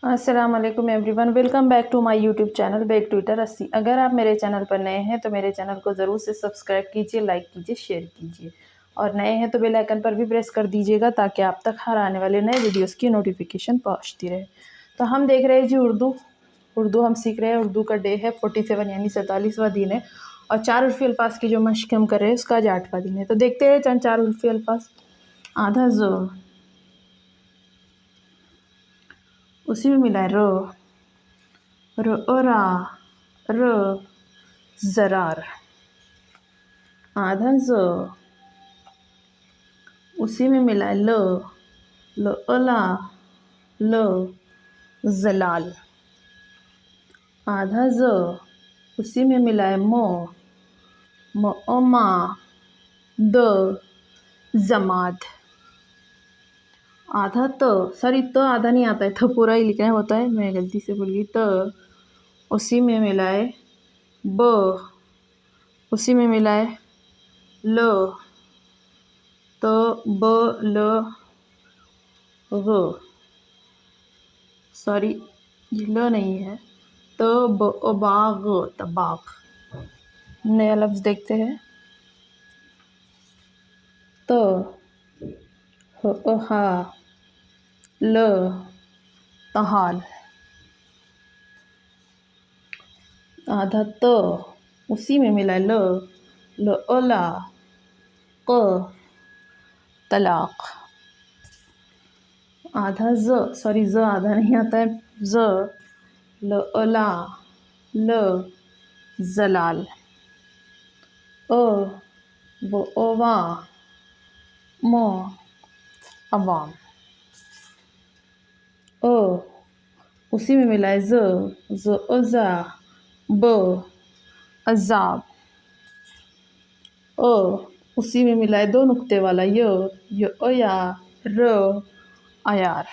अस्सलाम वालेकुम everyone, welcome back to my YouTube channel back Twitter 80। अगर आप मेरे चैनल पर नए हैं तो मेरे चैनल को ज़रूर से सब्सक्राइब कीजिए, लाइक कीजिए, शेयर कीजिए और नए हैं तो बेल आइकन पर भी प्रेस कर दीजिएगा ताकि आप तक हर आने वाले नए वीडियोस की नोटिफिकेशन पहुंचती रहे। तो हम देख रहे हैं जी उर्दू हम सीख रहे हैं। उर्दू का डे है 47 यानी 47वां दिन है और 4 उर्फ़ी अल्फाज की जो मश्क हम कर रहे हैं उसका आज 8वां दिन है। तो देखते हैं चंद 4 उर्फ़ी अल्फाज। आधा जो, उसी में मिला है रो ओरा, र ज़रार। आधा ज, उसी में मिला है ल ओला, ल ज़लाल। आधा ज, उसी में मिला है म ओमा, द जमाद। आधा त, सॉरी त आधा नहीं आता है, तो पूरा ही लिखना होता है, मैं गलती से भूल गई। त, उसी में मिला है ब, उसी में मिला है ल, तो ब ल ग, सॉरी ये ल नहीं है, तो ब बाग, तबाग। नया लफ्ज़ देखते हैं। तो हा, ल तहाल। आधा तो, उसी में मिला ल ओला, क तलाक। आधा ज, सॉरी ज आधा नहीं आता है, ज ल ओला, ल ज़लाल। ब ओवा, म अवाम। उसी में मिला है ज ओज़ा, ब अज़ाब। उसी में मिला है 2 नुक्ते वाला य ओया, र अयार।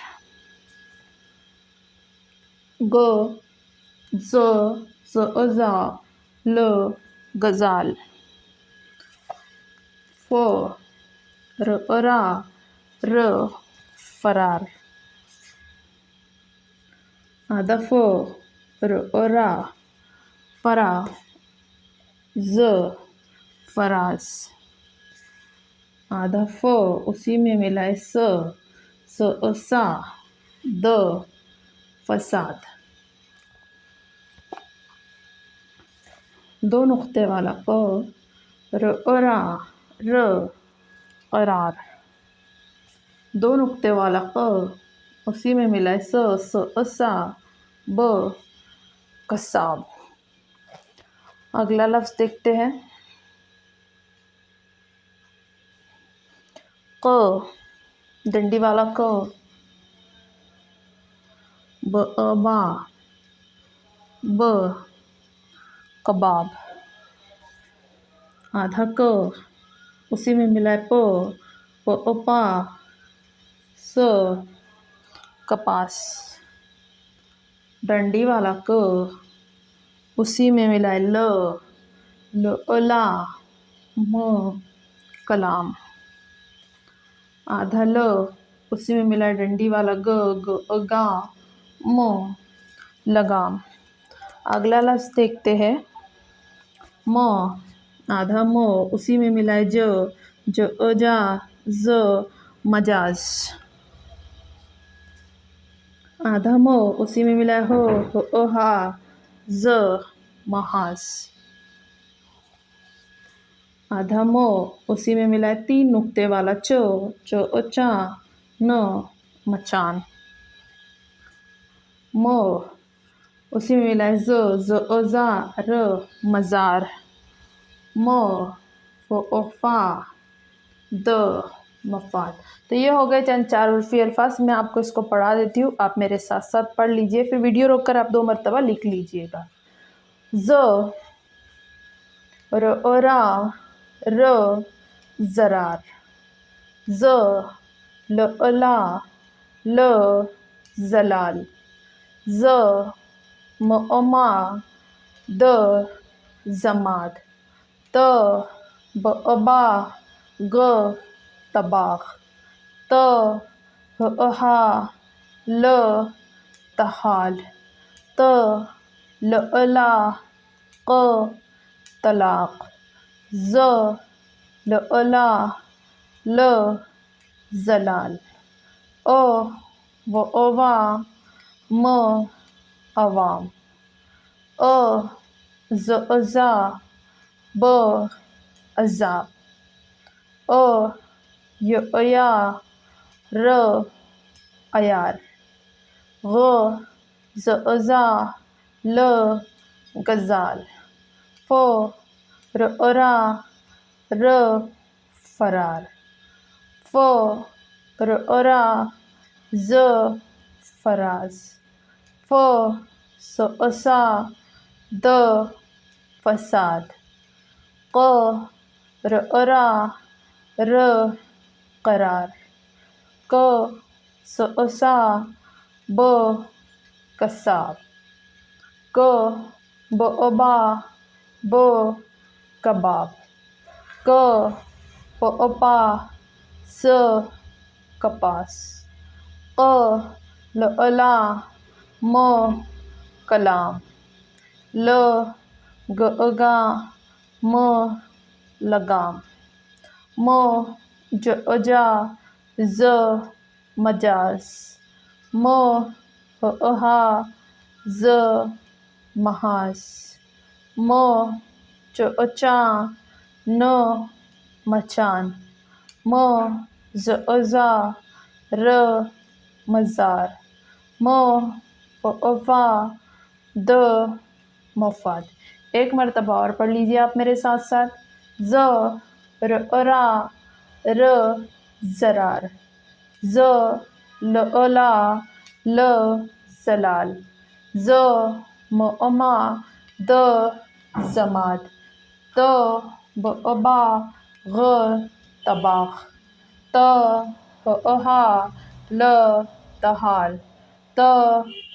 ज ओज़ा, ल गज़ाल। र ओरा, र फरार। आधा र ओरा, फरा, ज फराज। आधा उसी में मिला है स ओसा, द फसाद। 2 नुक्ते वाला र ओरा, र करार। 2 नुक्ते वाला उसी में मिला है स ओसा, ब कसाब। अगला लफ्ज़ देखते हैं। डंडी वाला बा, ब कबाब। आधा उसी में मिला है पा, स कपास। डंडी वाला उसी में मिला है ल ओला, म कलाम। आधा उसी में मिला है डंडी वाला गा, म लगाम। अगला लफ्ज़ देखते हैं। आधा उसी में मिला है ज ओजा, ज मजाज। आधा उसी में मिला है हो ओहा, ज महाज। आधा उसी में मिला है 3 नुक्ते वाला चो ओचा, न मचान। उसी में मिला है ज ओज़ा, र मज़ार। ओफ़ा, द मफ़ाद। तो ये हो गए चंद 4 उर्फ़ी अल्फाज। मैं आपको इसको पढ़ा देती हूँ, आप मेरे साथ साथ पढ़ लीजिए, फिर वीडियो रोक कर आप 2 मरतबा लिख लीजिएगा। ज र ओरा, र ज़रार। ज ल ओला, ल ज़लाल। ज म ओमा, द जमाद। त ब अबा, ग तबाग। त ह ओहा, ल तहाल, त लअला, क तलाक, ज लअला, ल जलाल, अ व अवा, म अवाम, अ ज अजा, ब अजाब, अ य अया, र अयार, ग ज अजा, ल गजाल, फ र अरा, र फरार, फ र अरा, ज फराज, फ स असा, द फसाद, क र अरा, र करार, क स असा, ब कसाब, क ब अबा, ब कबाब, क प अपा, स कपास, क ल अला, म कलाम, ल ग अगा, म लगाम, म ज अजा, ज मजाज, म ह अहा, ज महास, म च अचा, न मचान, म ज अजा, र मज़ार, म फ अफा, द मफाद। एक मरतबा और पढ़ लीजिए आप मेरे साथ साथ। ज र अरा, र जरार, ज ल अला, ल जलाल, ज म अमा, द जमात, त ब अबा, ग तबाख, त ह अहा, ल तहाल, त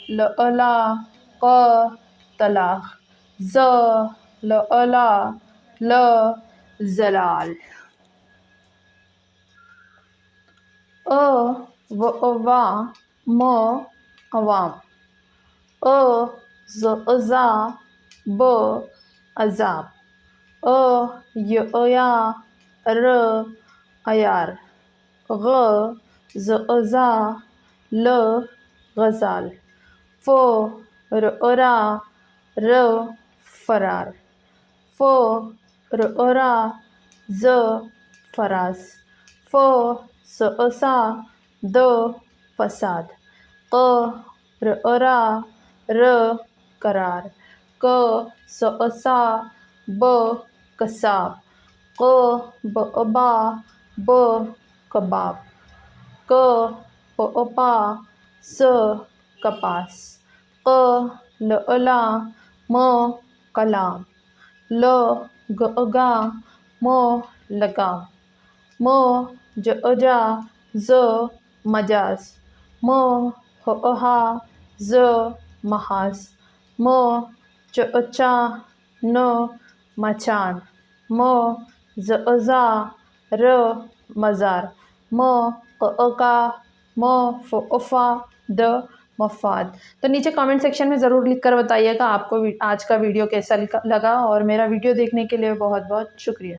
ल अला, क तलाख, ज ल अला, ल जलाल, अ व अवा, म अवाम, अ ज अजा, ब अजाब, अ य अया, र अयार, ग ज अजा, ल गजाल, फ र अरा, र फरार, फ र अरा, ज फराज, फ स असा, द फसाद, क र अरा, र करार, क स असा, ब कसाब, क ब अबा, ब कबाब, क प अपा, स कपास, क ल अला, म कलाम, ल ग अगा, म लगाम, म ज अजा, ज मजाज, म ह अहा, ज महास, म च अचा, न मचान, म ज अजा, र मज़ार, म क अका, म फ अफा, द मफाद। तो नीचे कमेंट सेक्शन में ज़रूर लिख कर बताइएगा आपको आज का वीडियो कैसा लगा, और मेरा वीडियो देखने के लिए बहुत बहुत शुक्रिया।